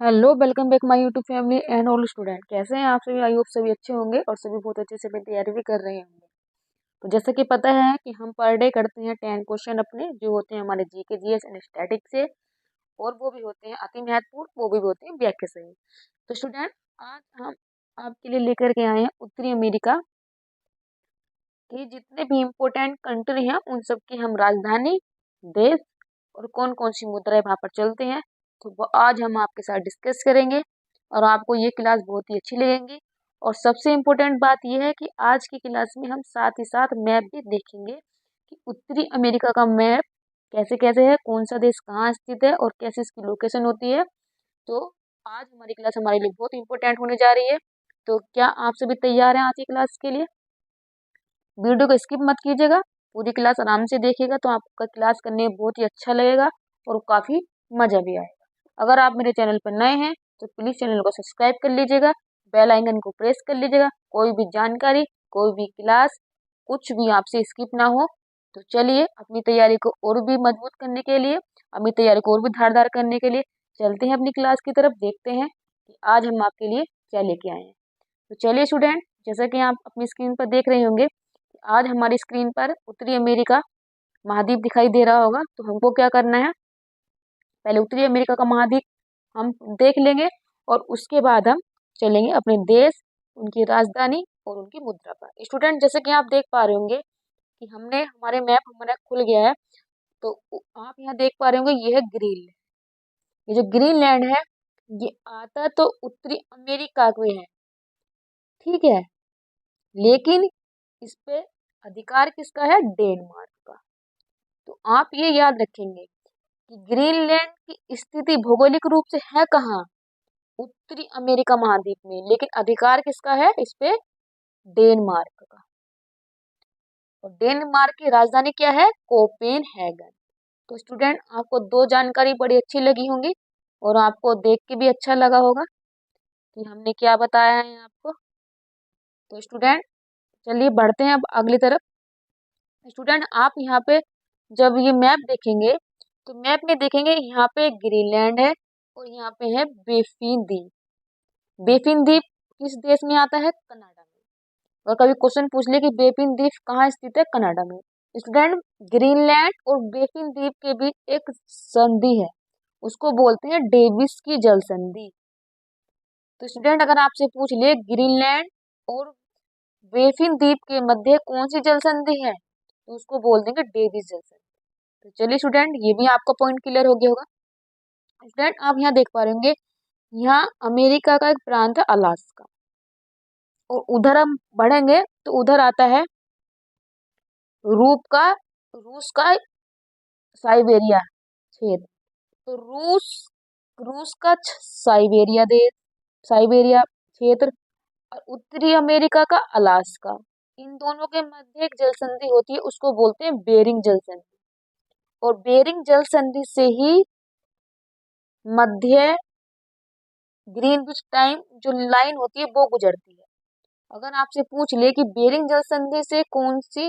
Hello, welcome back my YouTube family and all student. कैसे हैं आप सभी? आई होप सभी अच्छे होंगे और सभी बहुत अच्छे से अपनी तैयारी भी कर रहे होंगे। तो जैसा कि पता है कि हम पर डे करते हैं 10 क्वेश्चन अपने, जो होते हैं हमारे जीके जीएस एंड स्टैटिक से, और वो भी होते हैं अति महत्वपूर्ण, वो भी होते हैं व्याख्या से। तो स्टूडेंट, आज हम आपके लिए लेकर के आए हैं उत्तरी अमेरिका के जितने भी इम्पोर्टेंट कंट्री हैं उन सब की हम राजधानी, देश और कौन कौन सी मुद्राएं वहाँ पर चलते हैं, तो वो आज हम आपके साथ डिस्कस करेंगे और आपको ये क्लास बहुत ही अच्छी लगेगी। और सबसे इम्पोर्टेंट बात यह है कि आज की क्लास में हम साथ ही साथ मैप भी देखेंगे कि उत्तरी अमेरिका का मैप कैसे कैसे है, कौन सा देश कहाँ स्थित है और कैसे इसकी लोकेशन होती है। तो आज हमारी क्लास हमारे लिए बहुत इंपॉर्टेंट होने जा रही है। तो क्या आप सभी तैयार हैं आज की क्लास के लिए? वीडियो को स्किप मत कीजिएगा, पूरी क्लास आराम से देखिएगा तो आपका क्लास करने में बहुत ही अच्छा लगेगा और काफ़ी मज़ा भी आएगा। अगर आप मेरे चैनल पर नए हैं तो प्लीज़ चैनल को सब्सक्राइब कर लीजिएगा, बेल आइकन को प्रेस कर लीजिएगा, कोई भी जानकारी, कोई भी क्लास, कुछ भी आपसे स्किप ना हो। तो चलिए, अपनी तैयारी को और भी मजबूत करने के लिए, अपनी तैयारी को और भी धारदार करने के लिए चलते हैं अपनी क्लास की तरफ, देखते हैं कि आज हम आपके लिए क्या लेके आए हैं। तो चलिए स्टूडेंट, जैसा कि आप अपनी स्क्रीन पर देख रहे होंगे, आज हमारी स्क्रीन पर उत्तरी अमेरिका महाद्वीप दिखाई दे रहा होगा। तो हमको क्या करना है, पहले उत्तरी अमेरिका का महाद्वीप हम देख लेंगे और उसके बाद हम चलेंगे अपने देश, उनकी राजधानी और उनकी मुद्रा पर। स्टूडेंट, जैसे कि आप देख पा रहे होंगे कि हमने हमारे मैप हमारा खुल गया है। तो आप यहाँ देख पा रहे होंगे, ये है ग्रीनलैंड। ये जो ग्रीनलैंड है, ये आता तो उत्तरी अमेरिका में है, ठीक है, लेकिन इस पे अधिकार किसका है? डेनमार्क का। तो आप ये याद रखेंगे कि ग्रीनलैंड की स्थिति भौगोलिक रूप से है कहाँ? उत्तरी अमेरिका महाद्वीप में, लेकिन अधिकार किसका है इस पे? डेनमार्क का। और डेनमार्क की राजधानी क्या है? कोपेनहेगन। तो स्टूडेंट, आपको दो जानकारी बड़ी अच्छी लगी होंगी और आपको देख के भी अच्छा लगा होगा कि हमने क्या बताया है आपको। तो स्टूडेंट, चलिए बढ़ते हैं अब अगली तरफ। स्टूडेंट, आप यहाँ पे जब ये मैप देखेंगे तो मैप में देखेंगे यहाँ पे ग्रीनलैंड है और यहाँ पे है बेफिन द्वीप। बेफिन द्वीप किस देश में आता है? कनाडा में। और कभी क्वेश्चन पूछ ले कि बेफिन द्वीप कहाँ स्थित है? कनाडा में। स्टूडेंट, ग्रीनलैंड और बेफिन द्वीप के बीच एक संधि है, उसको बोलते हैं डेविस की जल संधि। तो स्टूडेंट, अगर आपसे पूछ ले ग्रीनलैंड और बेफिन द्वीप के मध्य कौन सी जल संधि है, तो उसको बोल देंगे डेविस जल संधि। तो चलिए स्टूडेंट, ये भी आपका पॉइंट क्लियर हो गया होगा। स्टूडेंट, आप यहाँ देख पा रहे होंगे, यहाँ अमेरिका का एक प्रांत है अलास्का, और उधर हम बढ़ेंगे तो उधर आता है रूस का साइबेरिया क्षेत्र। तो रूस रूस का साइबेरिया देश, साइबेरिया क्षेत्र, और उत्तरी अमेरिका का अलास्का, इन दोनों के मध्य एक जल संधि होती है, उसको बोलते हैं बेरिंग जल संधि। और बेरिंग जल संधि से ही मध्य ग्रीनविच टाइम जो लाइन होती है वो गुजरती है। अगर आपसे पूछ ले कि बेरिंग जल संधि से कौन सी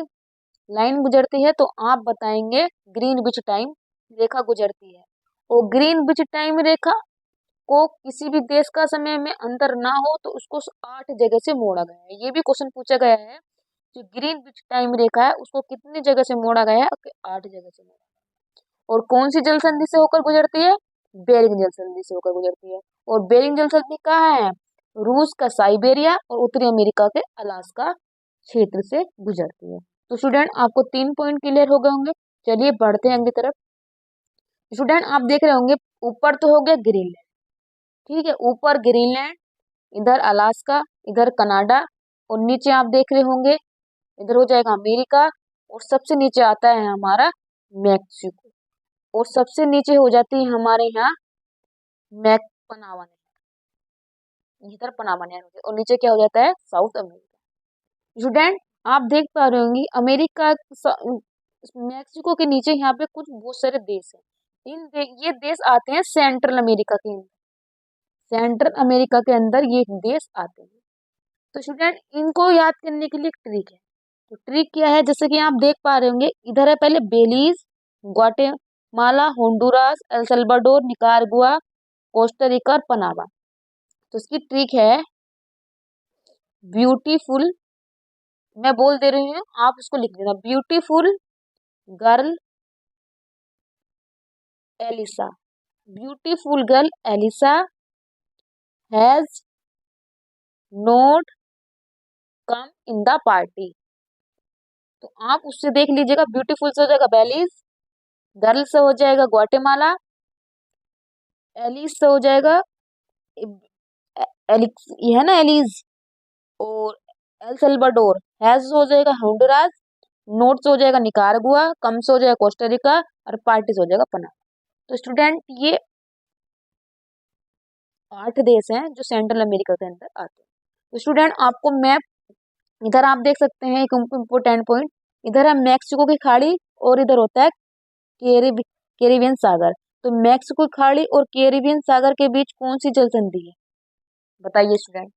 लाइन गुजरती है, तो आप बताएंगे ग्रीनविच टाइम रेखा गुजरती है। और ग्रीनविच टाइम रेखा को किसी भी देश का समय में अंतर ना हो तो उसको 8 जगह से मोड़ा गया है। ये भी क्वेश्चन पूछा गया है, जो ग्रीनविच टाइम रेखा है उसको कितनी जगह से मोड़ा गया है? 8 जगह से मोड़ा। और कौन सी जल संधि से होकर गुजरती है? बेरिंग जल संधि से होकर गुजरती है। और बेरिंग जल संधि कहाँ है? रूस का साइबेरिया और उत्तरी अमेरिका के अलास्का क्षेत्र से गुजरती है। तो स्टूडेंट, आपको 3 पॉइंट क्लियर हो गए होंगे। चलिए बढ़ते हैं अगली तरफ। स्टूडेंट, आप देख रहे होंगे, ऊपर तो हो गया ग्रीनलैंड, ठीक है, ऊपर ग्रीनलैंड, इधर अलास्का, इधर कनाडा, और नीचे आप देख रहे होंगे इधर हो जाएगा अमेरिका, और सबसे नीचे आता है हमारा मैक्सिको, और सबसे नीचे हो जाती है हमारे यहाँ पनामा नहर, इधर पनामा नहर होती है, और नीचे क्या हो जाता है? South America. स्टूडेंट, आप देख पा रहे होंगे अमेरिका मैक्सिको के नीचे यहाँ पे कुछ बहुत सारे देश हैं। ये देश आते हैं सेंट्रल अमेरिका के अंदर। सेंट्रल अमेरिका के अंदर ये देश आते हैं। तो स्टूडेंट, इनको याद करने के लिए एक ट्रिक है। तो ट्रिक क्या है? जैसे कि आप देख पा रहे होंगे, इधर है पहले Belize, Guatemala, Honduras, El Salvador, Nicaragua Costa Rica और पनामा। तो इसकी ट्रिक है ब्यूटीफुल, मैं बोल दे रही हूँ, आप उसको लिख देना, beautiful girl Elisa. Beautiful girl Elisa has not come in the party. तो आप उससे देख लीजिएगा, ब्यूटीफुल से हो जाएगा बेलीज, गर्ल से हो जाएगा ग्वाटेमाला, एलिस से हो जाएगा एलिक्स, ये है ना एलिज, और एल सल्वाडोर, हैज से हो जाएगा होंडुरास, नोट से हो जाएगा निकारागुआ, कम से हो जाएगा कोस्टारिका, और पार्टी से हो जाएगा पनामा। तो स्टूडेंट ये 8 देश हैं जो सेंट्रल अमेरिका के अंदर आते हैं। तो स्टूडेंट आपको मैप इधर आप देख सकते हैं, एक इम्पोर्टेंट पॉइंट, इधर है मैक्सिको की खाड़ी और इधर होता है कैरिबियन सागर। तो मैक्सिको की खाड़ी और कैरिबियन सागर के बीच कौन सी जल संधि है, बताइए स्टूडेंट,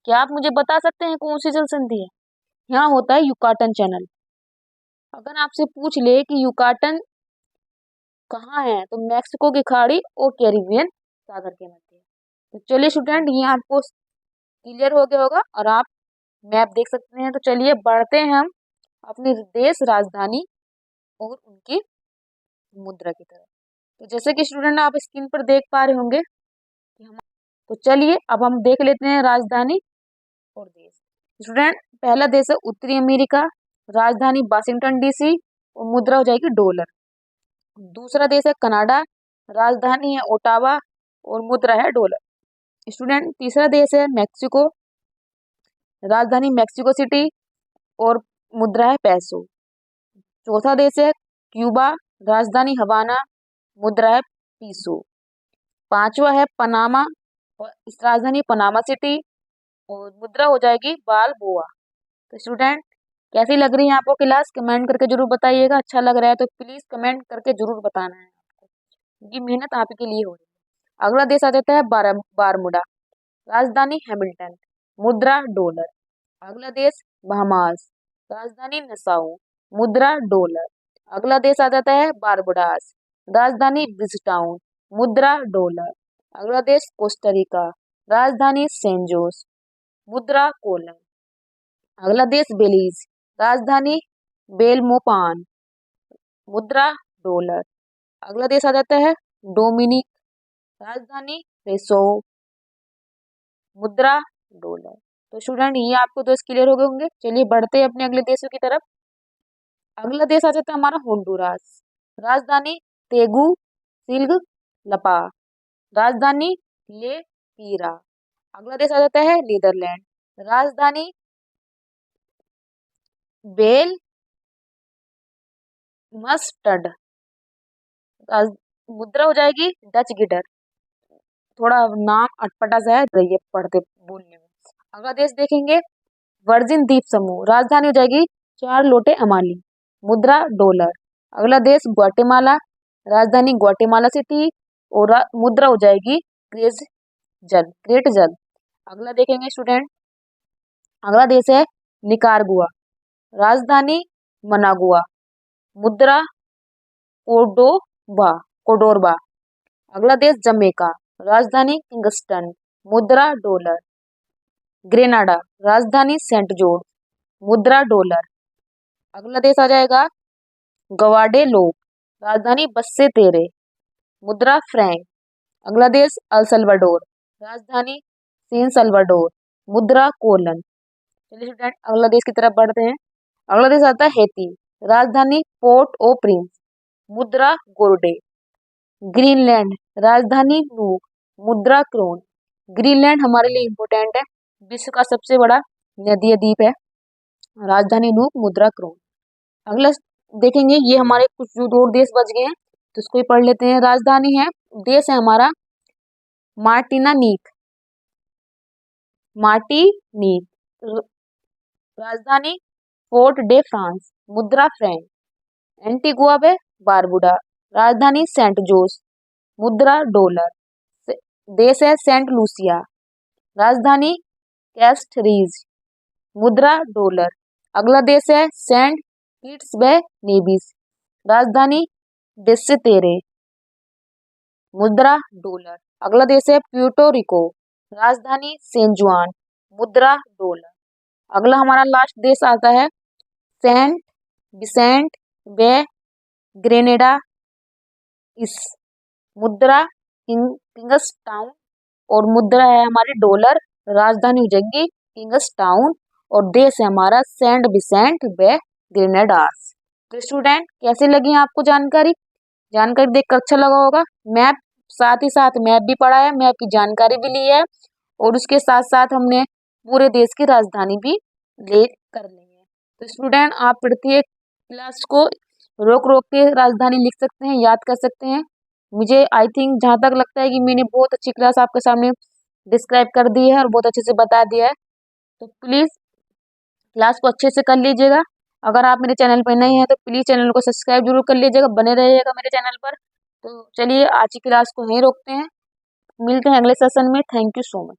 क्या आप मुझे बता सकते हैं कौन सी जल संधि है? यहाँ होता है युकाटन चैनल। अगर आपसे पूछ ले कि युकाटन कहाँ है, तो मैक्सिको की खाड़ी और कैरिबियन सागर के मध्य। तो चलिए स्टूडेंट, ये आपको क्लियर हो गया होगा और आप मैप देख सकते हैं। तो चलिए बढ़ते हैं हम अपनी देश राजधानी और उनकी मुद्रा की तरफ। तो जैसे कि स्टूडेंट आप स्क्रीन पर देख पा रहे होंगे कि हम, तो चलिए अब हम देख लेते हैं राजधानी और देश। स्टूडेंट पहला देश है उत्तरी अमेरिका, राजधानी वाशिंगटन डीसी और मुद्रा हो जाएगी डॉलर। दूसरा देश है कनाडा, राजधानी है ओटावा और मुद्रा है डॉलर। स्टूडेंट तीसरा देश है मैक्सिको, राजधानी मैक्सिको सिटी और मुद्रा है पैसो। चौथा देश है क्यूबा, राजधानी हवाना, मुद्रा है पीसो। पांचवा है पनामा और इस राजधानी पनामा सिटी और मुद्रा हो जाएगी बालबोआ। तो स्टूडेंट कैसी लग रही है आपको क्लास, कमेंट करके जरूर बताइएगा। अच्छा लग रहा है तो प्लीज कमेंट करके जरूर बताना है आपको, क्योंकि मेहनत आपके लिए हो रही है। अगला देश आ जाता है बारमुडा, राजधानी हैमिल्टन, मुद्रा डॉलर। अगला देश बहामास, राजधानी नसाउ, मुद्रा डॉलर। अगला देश आ जाता है बारबुडास, राजधानी ब्रिजटाउन, मुद्रा डॉलर। अगला देश कोस्टारिका, राजधानी सेंट जोस, मुद्रा कोलन। अगला देश बेलीज, राजधानी बेलमोपान, मुद्रा डॉलर। अगला देश आ जाता है डोमिनिक, राजधानी रेसो, मुद्रा डॉलर। तो स्टूडेंट ये आपको तो क्लियर हो गए होंगे। चलिए बढ़ते हैं अपने अगले देशों की तरफ। अगला देश आ जाता है हमारा होंडुरास, राजधानी तेगु सिल्ग लपा, राजधानी ले पीरा। अगला देश आ जाता है नीदरलैंड, राजधानी बेल मस्टड, मुद्रा हो जाएगी डच गिटर। थोड़ा नाम अटपटा सा है, ये पढ़ते बोलने में। अगला देश देखेंगे वर्जिन द्वीप समूह, राजधानी हो जाएगी चार लोटे अमाली, मुद्रा डॉलर। अगला देश ग्वाटेमाला, राजधानी ग्वाटेमाला सिटी और मुद्रा हो जाएगी ग्रेट जल। अगला देखेंगे स्टूडेंट, अगला देश है निकारागुआ, राजधानी मनागुआ, मुद्रा कोडोरबा। अगला देश जमैका, राजधानी किंगस्टन, मुद्रा डॉलर। ग्रेनाडा, राजधानी सेंट जॉर्ज, मुद्रा डॉलर। अगला देश आ जाएगा गवाडेलोप, राजधानी बस्से तेरे, मुद्रा फ्रैंक। अगला देश अल सल्वाडोर, राजधानी सैन सल्वाडोर, मुद्रा कोलन। चलिए स्टूडेंट अगला देश की तरफ बढ़ते हैं। अगला देश आता है हैती, राजधानी पोर्ट ओ प्रिंस, मुद्रा गोर्डे। ग्रीनलैंड, राजधानी नूक, मुद्रा क्रोन। ग्रीनलैंड हमारे लिए इम्पोर्टेंट है, विश्व का सबसे बड़ा नदीय द्वीप है, राजधानी नूक, मुद्रा क्रोन। अगला देखेंगे, ये हमारे कुछ जो और देश बच गए हैं तो इसको ही पढ़ लेते हैं। राजधानी है, देश है हमारा मार्टिनिक, राजधानी फोर्ट डे फ्रांस, मुद्रा फ्रैंक। एंटीगुआ व बारबुडा, राजधानी सेंट जोस, मुद्रा डॉलर। देश है सेंट लूसिया, राजधानी कैस्टरीज, मुद्रा डॉलर। अगला देश है सेंट किट्स व नेविस, राजधानी डेस्सेतेरे, मुद्रा डॉलर। अगला देश है प्यूर्टो रिको, राजधानी सैन जुआन, मुद्रा डॉलर। अगला हमारा लास्ट देश आता है सेंट विसेंट वे ग्रेनेडा, इस मुद्रा किंग्स टाउन, और मुद्रा है हमारी डॉलर, राजधानी हो जाएगी किंग्स टाउन, और देश है हमारा सेंट विसेंट वे ग्रेनेडास। तो स्टूडेंट कैसी लगी आपको जानकारी? जानकारी देखकर अच्छा लगा होगा। मैप साथ ही साथ मैप भी पढ़ा है, मैप की जानकारी भी ली है, और उसके साथ साथ हमने पूरे देश की राजधानी भी ले कर ली है। तो स्टूडेंट आप प्रत्येक क्लास को रोक रोक के राजधानी लिख सकते हैं, याद कर सकते हैं। मुझे आई थिंक जहाँ तक लगता है कि मैंने बहुत अच्छी क्लास आपके सामने डिस्क्राइब कर दी है और बहुत अच्छे से बता दिया है। तो प्लीज़ क्लास को अच्छे से कर लीजिएगा। अगर आप मेरे चैनल पर नए हैं तो प्लीज़ चैनल को सब्सक्राइब जरूर कर लीजिएगा, बने रहिएगा मेरे चैनल पर। तो चलिए आज की क्लास को यहीं रोकते हैं, मिलते हैं अगले सेशन में। Thank you so much.